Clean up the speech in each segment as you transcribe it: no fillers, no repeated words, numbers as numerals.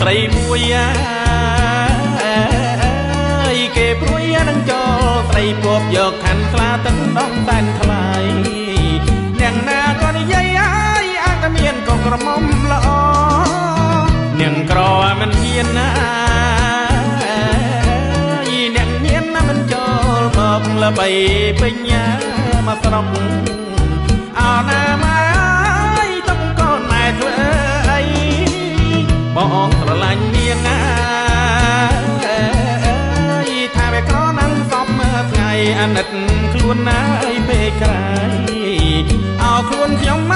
រីមួយគេព្រួយនឹងចូលស្រីពពយកខណ្ឌខ្លាទឹកដងតែនថ្លៃអ្នកណាក៏និយាយអាចតែមានកក្រមុំល្អអ្នកក្រមិនមានណាអ្នកមានណាមិនចូលមកល្បីពេញមកស្រុកអោណាម៉ែទុកកូនម៉ែធ្វើអីបងស្រឡាញ់នាងណាថាវាក្រណាំសពមើលថ្ងៃអាណិតខ្លួនណាយពេកក្រៃអោខ្លួនខ្ញុំម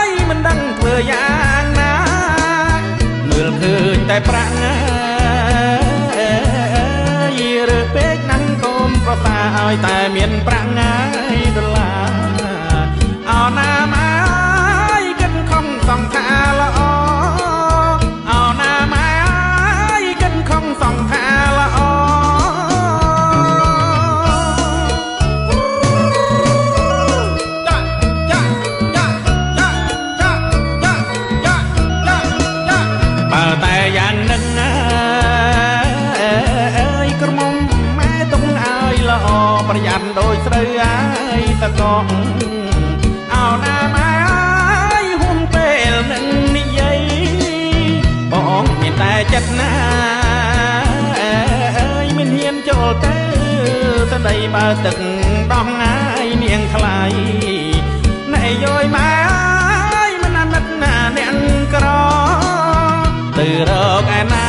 កមិនដឹងធ្វើយ៉ាងណាមើលឃើញតែប្រាក់ណារើពេកណាំកូនប្រសាឲ្យតែមានប្រាក់ណាយដុល្លារអោណាម៉ែគិតខំសង្ខាល្អអោណាម៉ែគិតខំសង្ខាល្អបើតែយ៉ាងនឹងក្រមុំម៉ែទុំឲ្យល្អប្រយ័ត្នដោយស្រូវឲ្យតកងអោណាម៉ែហួមពេលនឹងនិយាយបងមានតែចិត្តណាមិនហ៊ានចូលទៅស្ដីបើទឹកដោះងាយនាងថ្លៃណែយយម៉ែមិនអាណិតណាអ្នកក្រទៅរកឯណា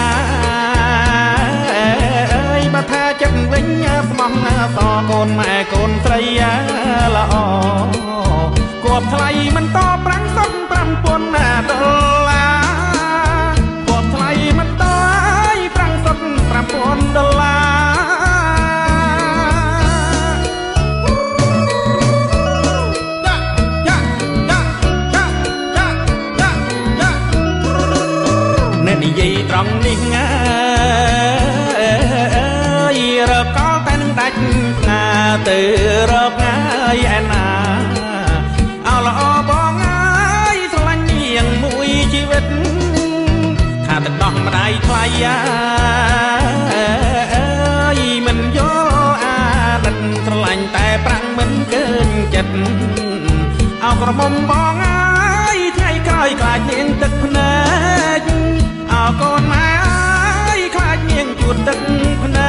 បើថាចិត្តវិញស្មោះណាសកូនម៉ែកូនស្រីល្អគប់ថ្លៃមិនត5សុត5000ដុល្លារគប់ថ្លៃមិនត5សុត5000ដុល្លារអ្នកនិយាយត្រង់នេះរកកលតែនឹងដាច់ណាទៅរកងាយឯណាអោល្អបងហើយស្រឡាញ់នាងមួយជីវិតថាទឹកដោះម្ដាយថ្លៃមិនយកអាណិតស្រឡាញ់តែប្រាំងមិនកើញចិត្តអោក្រមុំបងហើយថ្ងៃក្រោយខ្លាចនាងទឹកភ្នែកអោកូនម៉ែខ្លាចនាងជួតទឹកភ្នែក